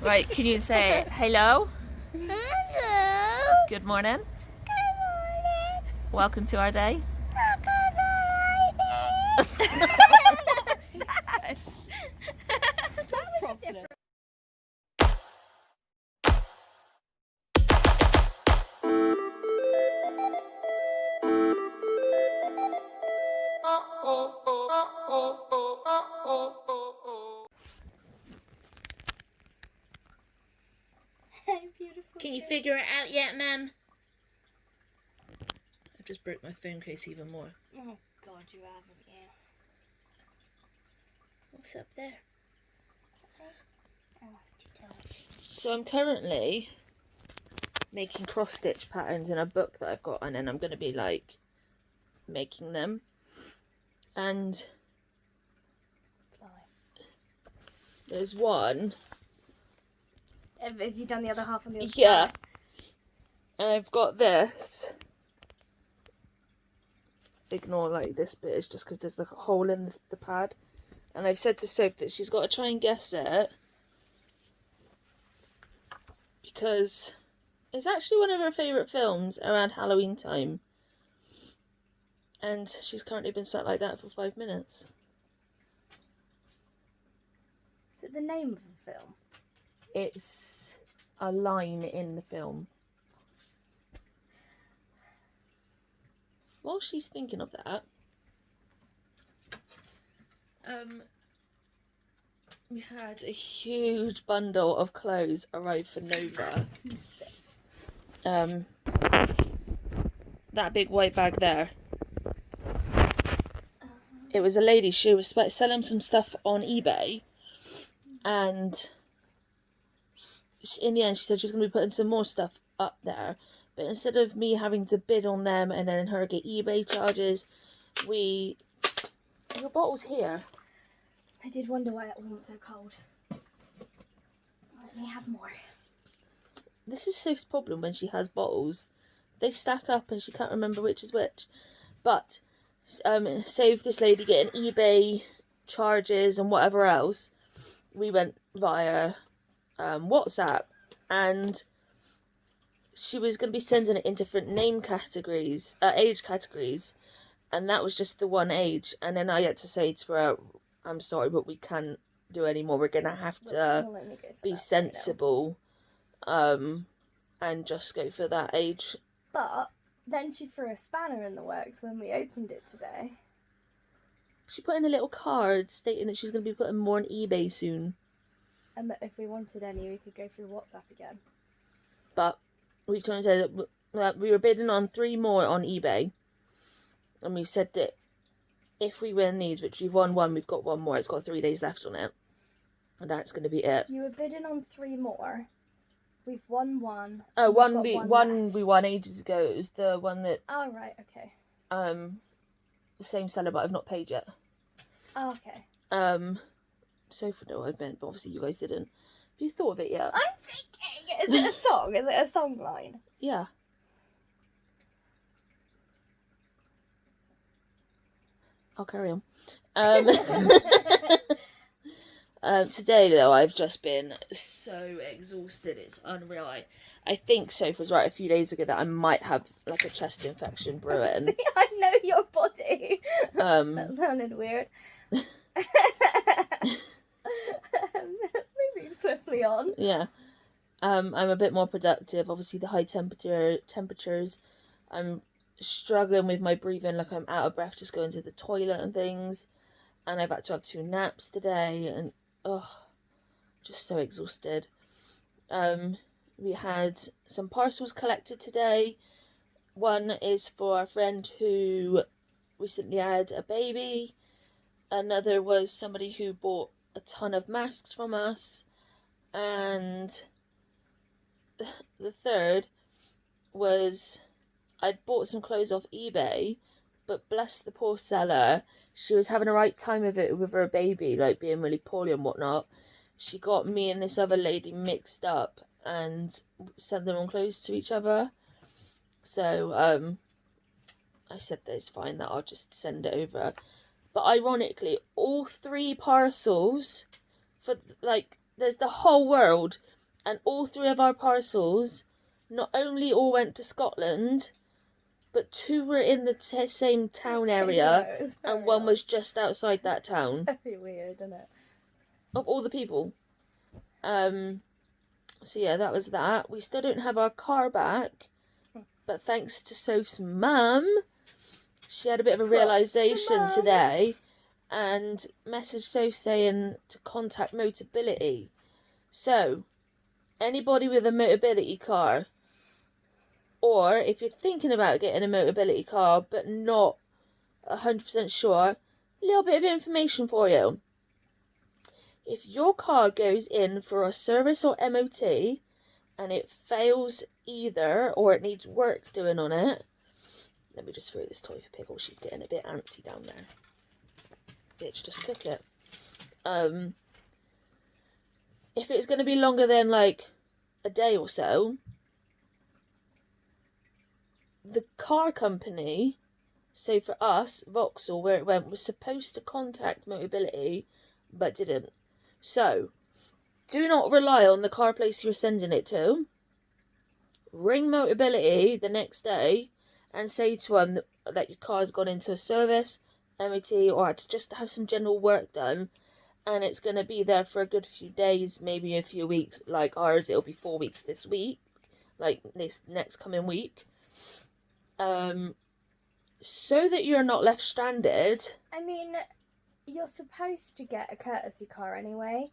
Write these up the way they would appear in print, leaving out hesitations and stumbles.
Right, can you say hello? Hello. Good morning. Good morning. Welcome to our day. Can you figure it out yet, Mum? I've just broke my phone case even more. Oh God, you haven't, you. What's up there? Oh, you tell us. So I'm currently making cross-stitch patterns in a book that I've got, and then I'm going to be like making them. And there's one. Have you done the other half on the other Yeah. side? And I've got this. Ignore like this bit, it's just because there's like a hole in the pad. And I've said to Soph that she's got to try and guess it, because it's actually one of her favourite films around Halloween time. And she's currently been sat like that for 5 minutes. Is it the name of the film? It's a line in the film. While she's thinking of that, we had a huge bundle of clothes arrive for Nova. That big white bag there. It was a lady, she was selling some stuff on eBay, and in the end she said she was going to be putting some more stuff up there, but instead of me having to bid on them and then her get eBay charges, your bottle's here. I did wonder why it wasn't so cold. Let me have more. This is Soph's problem when she has bottles. They stack up and she can't remember which is which. But save this lady getting eBay charges and whatever else, we went via WhatsApp, and she was going to be sending it in different name categories, age categories, and that was just the one age. And then I had to say to her, I'm sorry, but we can't do any more. We're going to have to be sensible and just go for that age. But then she threw a spanner in the works when we opened it today. She put in a little card stating that she's going to be putting more on eBay soon. And that if we wanted any, we could go through WhatsApp again. But we've told her that we were bidding on 3 more on eBay. And we said that if we win these, which we've won 1, we've got 1 more. It's got 3 days left on it. And that's going to be it. You were bidding on 3 more. We've won 1. Oh, one we won ages ago. It was the one that... Oh, right, okay. The same seller, but I've not paid yet. Oh, okay. So for no, I've meant, but obviously you guys didn't. Have you thought of it yet? I'm thinking, is it a song? Is it a song line? Yeah. I'll carry on. Today though, I've just been so exhausted, it's unreal. I think Soph was right a few days ago that I might have like a chest infection brewing. I know your body. That sounded weird. Moving swiftly on. Yeah. I'm a bit more productive. Obviously the high temperatures. I'm struggling with my breathing, like I'm out of breath just going to the toilet and things. And I've had to have 2 naps today, and just so exhausted. We had some parcels collected today. One is for a friend who recently had a baby. Another was somebody who bought a ton of masks from us. And the third was I'd bought some clothes off eBay, but bless the poor seller, she was having a right time of it with her baby, like being really poorly and whatnot. She got me and this other lady mixed up and sent the wrong clothes to each other. So I said that it's fine, that I'll just send it over. But ironically, all 3 parcels for like there's the whole world, and all 3 of our parcels not only all went to Scotland, but 2 were in the same town area, and 1 was just outside that town. Very weird, isn't it? Of all the people. So yeah, that was that. We still don't have our car back, but thanks to Soph's mum, she had a bit of a realisation today and messaged Soph saying to contact Motability. So, anybody with a Motability car, or if you're thinking about getting a Motability car but not 100% sure, a little bit of information for you. If your car goes in for a service or MOT and it fails either, or it needs work doing on it, let me just throw this toy for Pickle. She's getting a bit antsy down there. Bitch just took it. If it's going to be longer than like a day or so, the car company, so for us, Vauxhall, where it went, was supposed to contact Motability, but didn't. So, do not rely on the car place you're sending it to. Ring Motability the next day and say to them that your car's gone into a service, MOT, or had to just have some general work done, and it's going to be there for a good few days, maybe a few weeks. Like ours, it'll be 4 weeks this week, like this next coming week. So that you're not left stranded. I mean, you're supposed to get a courtesy car anyway.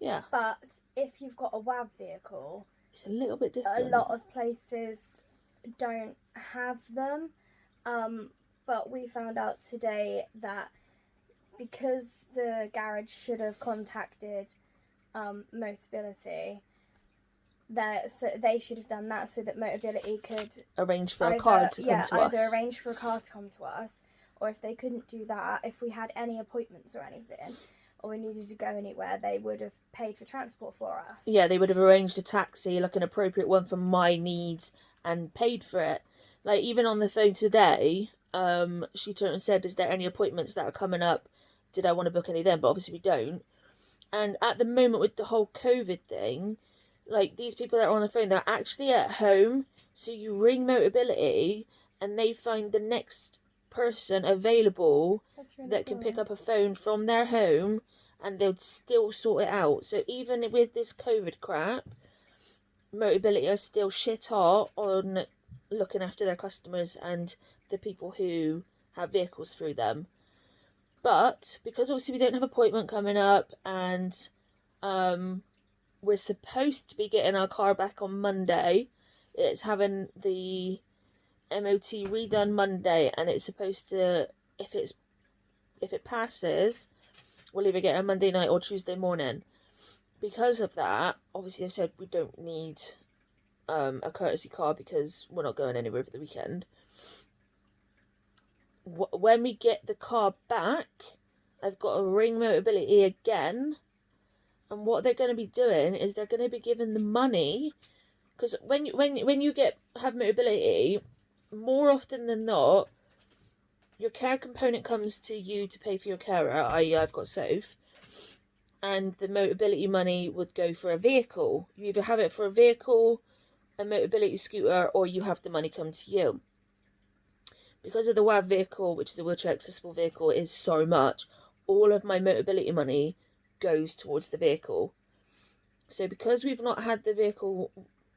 Yeah. But if you've got a WAV vehicle, it's a little bit different. A lot of places don't have them. But we found out today that because the garage should have contacted Motability, so they should have done that so that Motability could arrange for a car to come to us. Either arrange for a car to come to us, or if they couldn't do that, if we had any appointments or anything, or we needed to go anywhere, they would have paid for transport for us. Yeah, they would have arranged a taxi, like an appropriate one for my needs, and paid for it. Like, even on the phone today, she turned and said, is there any appointments that are coming up? Did I want to book any then? But obviously we don't. And at the moment with the whole COVID thing, like, these people that are on the phone, they're actually at home. So you ring Motability and they find the next person available that can pick up a phone from their home, and they'll still sort it out. So even with this COVID crap, Motability are still shit hot on looking after their customers and the people who have vehicles through them. But because obviously we don't have an appointment coming up, and we're supposed to be getting our car back on Monday. It's having the MOT redone Monday, and it's supposed to, if it passes, we'll either get it on Monday night or Tuesday morning. Because of that, obviously I've said we don't need a courtesy car because we're not going anywhere for the weekend. When we get the car back, I've got to ring Motability again, and what they're going to be doing is they're going to be giving the money, because when you have Motability, more often than not, your care component comes to you to pay for your carer, i.e. I've got Soph, and the Motability money would go for a vehicle. You either have it for a vehicle, a Motability scooter, or you have the money come to you. Because of the WAV vehicle, which is a wheelchair accessible vehicle, is so much, all of my Motability money goes towards the vehicle. So because we've not had the vehicle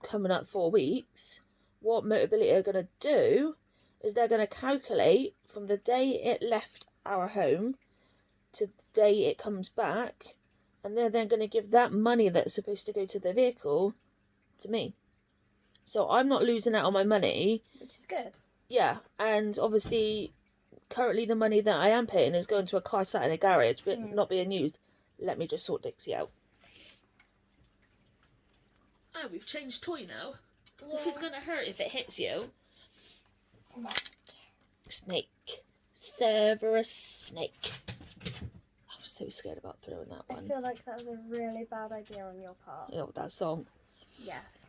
coming up 4 weeks, what Motability are going to do is they're going to calculate from the day it left our home to the day it comes back, and they're then going to give that money that's supposed to go to the vehicle to me. So I'm not losing out on my money. Which is good. Yeah, and obviously currently the money that I am paying is going to a car sat in a garage but not being used. Let me just sort Dixie out. Oh, we've changed toy now. Yeah. This is going to hurt if it hits you. Snake. Cerberus snake. I was so scared about throwing that one. I feel like that was a really bad idea on your part. Oh, that song. Yes.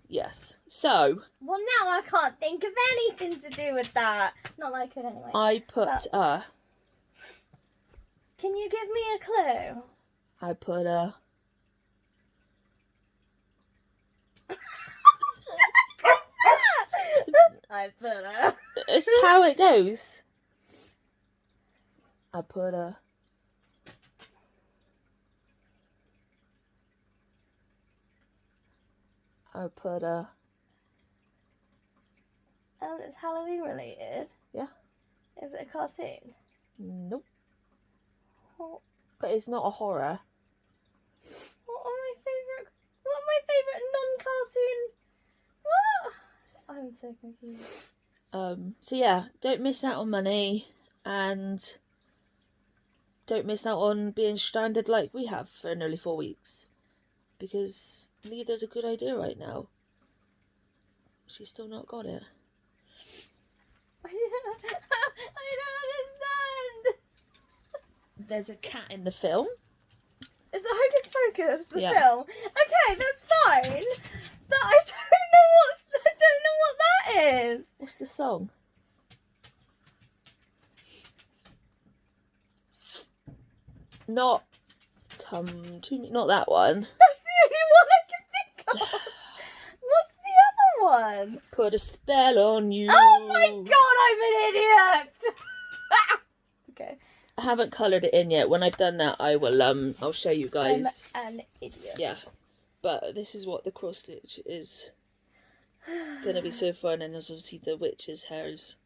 Yes. So. Well, now I can't think of anything to do with that. Not that I could anyway. I put Can you give me a clue? I put a... I put a... It's how it goes. I put a... I put a... And it's Halloween related? Yeah. Is it a cartoon? Nope. What But it's not a horror. What are my favourite non-cartoon... What? I'm so confused. So yeah, don't miss out on money, and don't miss out on being stranded like we have for nearly 4 weeks, because neither's a good idea right now. She's still not got it. I don't understand. There's a cat in the film. Is it Hocus Pocus, the Yeah. film? Okay, that's fine. But I don't know what that is. What's the song? Not Come to Me. Not that one. That's the only one I can think of. What's the other one? Put a spell on you. Oh my god, I'm an idiot. Okay. I haven't coloured it in yet. When I've done that, I will I'll show you guys. I'm an idiot. Yeah. But this is what the cross stitch is gonna be so fun, and there's obviously the witch's hairs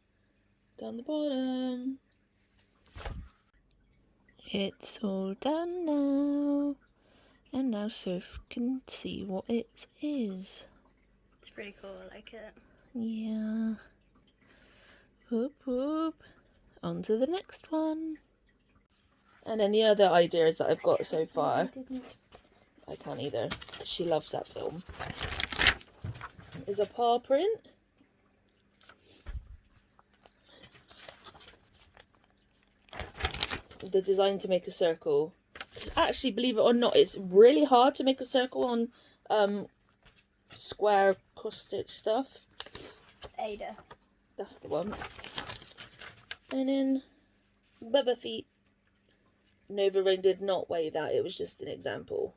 down the bottom. It's all done now, and now Soph can see what it is. It's pretty cool, I like it. Yeah. Whoop whoop. On to the next one. And then the other ideas that I've got so far, I can't either. She loves that film. Is a paw print. The design to make a circle. Because actually, believe it or not, it's really hard to make a circle on square cross stitch stuff. Ada. That's the one. And then Bubba Feet. Nova Ring did not weigh that, it was just an example.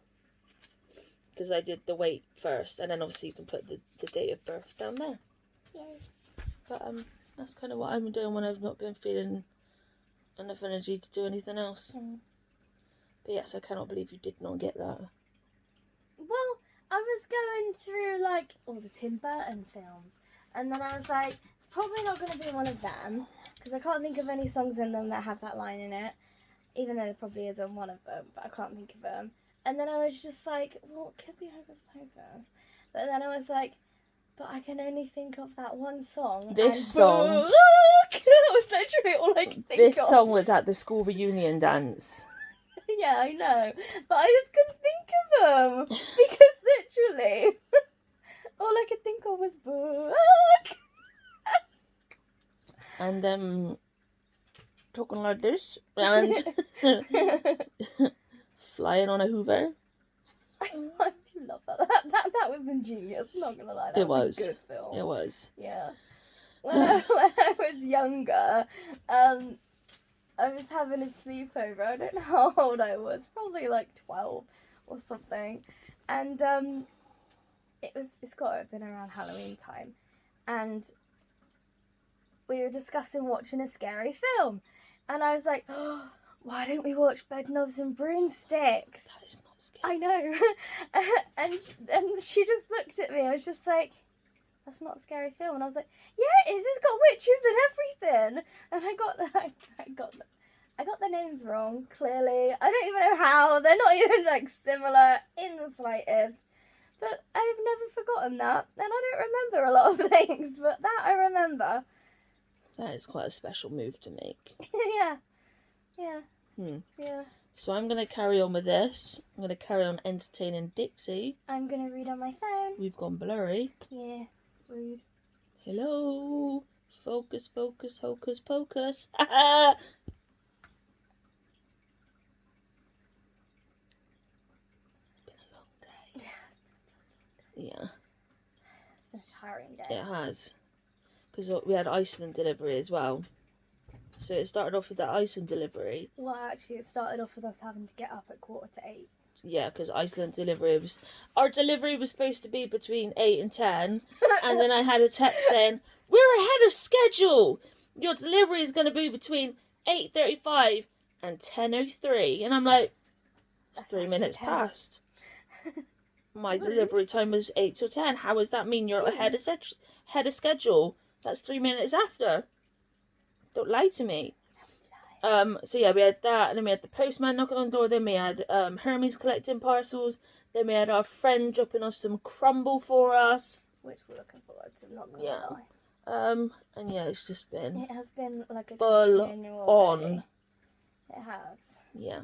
Because I did the weight first, and then obviously you can put the date of birth down there. Yay. But that's kind of what I'm doing when I've not been feeling enough energy to do anything else. But yes, I cannot believe you did not get that. Well, I was going through like all the Tim Burton films, and then I was like, it's probably not going to be one of them, because I can't think of any songs in them that have that line in it, even though there probably is on one of them, but I can't think of them. And then I was just like, well, it could be Hocus Pocus. But then I was like, but I can only think of that one song. This song... that was literally all I could think of. This song was at the school reunion dance. Yeah, I know. But I just couldn't think of them. Because literally, all I could think of was book. And talking like this. And flying on a Hoover. I do love that. That was ingenious, not gonna lie. That was a good film. It was. Yeah. When I was younger, I was having a sleepover. I don't know how old I was, probably like 12 or something. And it's got to have been around Halloween time. And we were discussing watching a scary film. And I was like, oh, why don't we watch Bedknobs and Broomsticks? That is not scary. I know. and she just looked at me. I was just like, that's not a scary film. And I was like, yeah, it is. It's got witches and everything. And I got the names wrong, clearly. I don't even know how. They're not even like similar in the slightest. But I've never forgotten that. And I don't remember a lot of things, but that I remember. That is quite a special move to make. Yeah. Yeah. Yeah. So I'm going to carry on with this. I'm going to carry on entertaining Dixie. I'm going to read on my phone. We've gone blurry. Yeah. Rude. Hello. Focus, focus, hocus pocus. It's been a long day. Yeah. It's been a tiring day. It has. Because we had Iceland delivery as well. So it started off with the Iceland delivery. Well, actually, it started off with us having to get up at 7:45. Yeah, because our delivery was supposed to be between 8 and 10, and then I had a text saying, we're ahead of schedule! Your delivery is going to be between 8:35 and 10:03. And I'm like, it's That's 3 minutes 10. past. My delivery time was 8 till 10. How does that mean you're ahead of schedule? That's 3 minutes after. Don't lie to me. So yeah, we had that, and then we had the postman knocking on the door, then we had Hermes collecting parcels, then we had our friend dropping off some crumble for us. Which we're looking forward to, not gonna lie. And yeah, it's just been... It has been like a full continual on. day. It has. Yeah.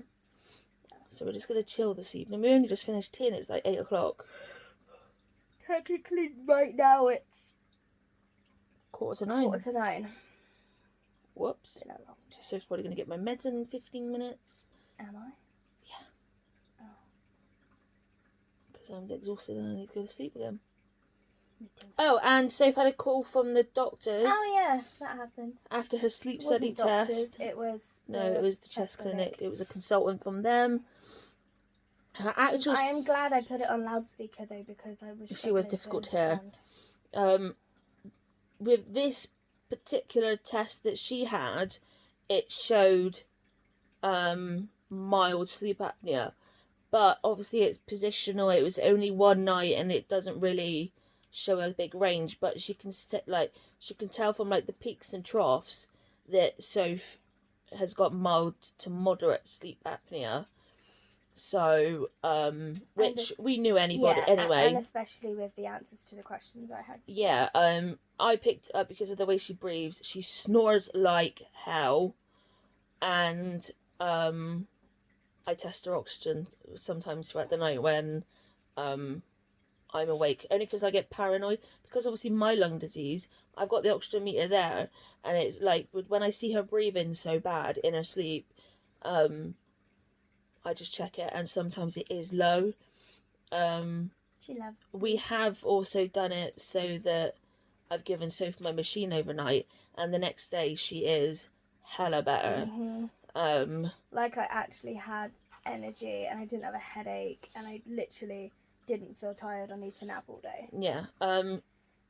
So we're just going to chill this evening. We only just finished tea and it's like 8 o'clock. Technically, right now it's 9:15. 9:45. Whoops. Been a long day. So I'm probably going to get my meds in 15 minutes. Am I? Yeah. Oh. Because I'm exhausted and I need to go to sleep again. Me too. Oh, and Soph had a call from the doctors. Oh yeah, that happened. After her sleep It study wasn't doctors, test. It was It was the chest clinic. It was a consultant from them. Her actual... I am glad I put it on loudspeaker though, because I was... She was difficult to hear. With this particular test that she had, it showed mild sleep apnea, but obviously it's positional. It was only one night and it doesn't really show a big range, but she can tell from like the peaks and troughs that Soph has got mild to moderate sleep apnea. So which we knew anybody anyway, and especially with the answers to the questions I had. Yeah, I picked up because of the way she breathes. She snores like hell, and I test her oxygen sometimes throughout the night when I'm awake, only because I get paranoid, because obviously my lung disease, I've got the oxygen meter there, and it like when I see her breathing so bad in her sleep, I just check it, and sometimes it is low. She loves. We have also done it so that I've given Soph my machine overnight, and the next day she is hella better. Mm-hmm. Like I actually had energy, and I didn't have a headache, and I literally didn't feel tired or need to nap all day. Yeah.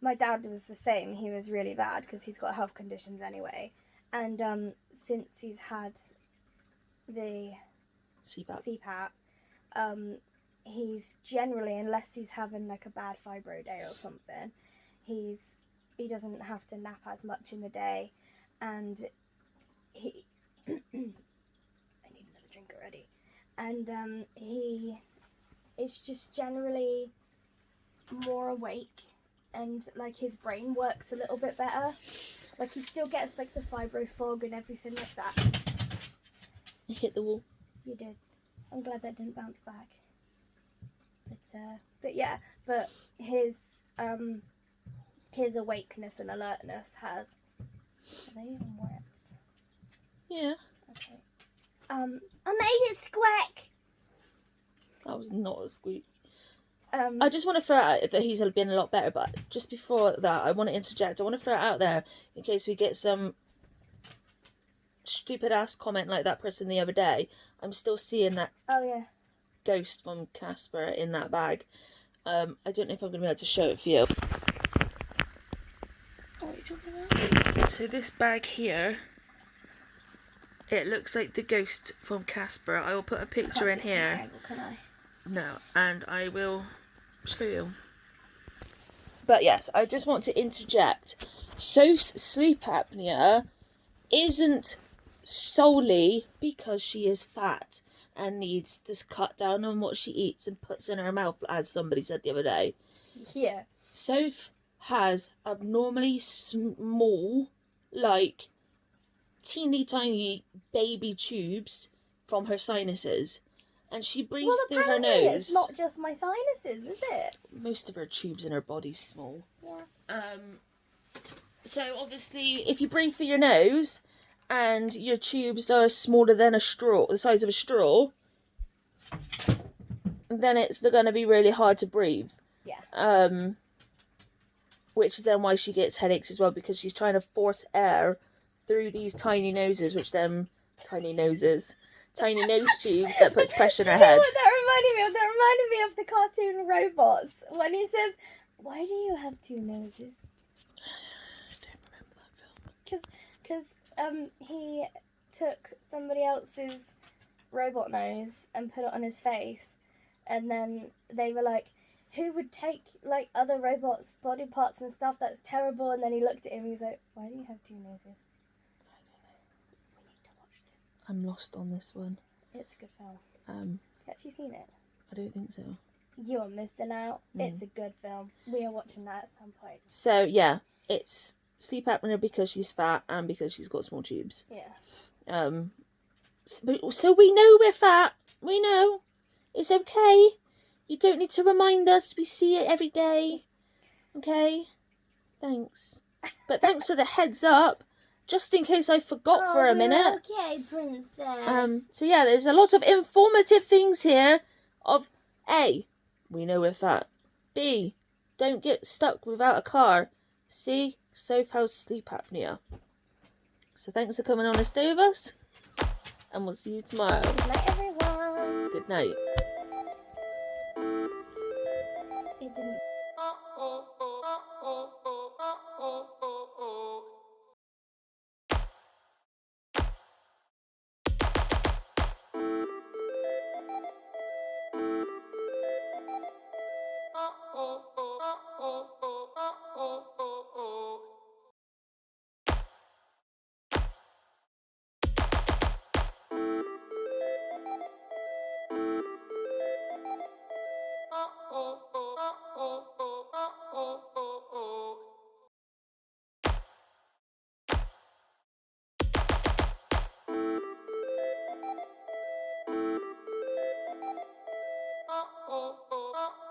My dad was the same. He was really bad because he's got health conditions anyway, and since he's had the CPAP, he's generally, unless he's having like a bad fibro day or something, he doesn't have to nap as much in the day, and he I need another drink already, and he is just generally more awake, and like his brain works a little bit better. Like he still gets like the fibro fog and everything like that. You hit the wall. You did. I'm glad that didn't bounce back. But yeah, but his awakeness and alertness has... Are they even words? Yeah. Okay. I made it squeak! That was not a squeak. Um, I just want to throw out that he's been a lot better, but just before that, I want to interject. I want to throw it out there in case we get some stupid ass comment like that person the other day. I'm still seeing that ghost from Casper in that bag. I don't know if I'm going to be able to show it for you. What are you talking about? So this bag here, it looks like the ghost from Casper. I will put a picture in here. Angle, can I? No, and I will show you. But yes, I just want to interject. Soph's sleep apnea isn't solely because she is fat and needs to cut down on what she eats and puts in her mouth, as somebody said the other day. Yeah. Soph has abnormally small, like teeny tiny baby tubes from her sinuses, and she breathes through her nose. It's not just my sinuses, is it? Most of her tubes in her body's small. Yeah. So obviously, if you breathe through your nose and your tubes are smaller than a straw, the size of a straw, then it's going to be really hard to breathe. Yeah. Which is then why she gets headaches as well, because she's trying to force air through these tiny noses, tiny nose tubes that puts pressure in her You know head. what that reminded me of? That reminded me of the cartoon Robots when he says, "Why do you have two noses?" I don't remember that film. Because he took somebody else's robot nose and put it on his face, and then they were like, who would take like other robots' body parts and stuff? That's terrible. And then he looked at him and he's like, why do you have two noses? I don't know. We need to watch this. I'm lost on this one. It's a good film. Have you actually seen it? I don't think so. You're missing out. It's a good film. We are watching that at some point. So yeah, it's sleep apnea because she's fat and because she's got small tubes. Yeah. So we know we're fat. We know. It's okay. You don't need to remind us. We see it every day. Okay? Thanks. But thanks for the heads up. Just in case I forgot for a minute. Okay, princess. So yeah, there's a lot of informative things here of A, we know we're fat. B, don't get stuck without a car. C, Soph has sleep apnea. So thanks for coming on to stay with us. And we'll see you tomorrow. Good night, everyone. Good night. It didn't.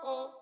Oh.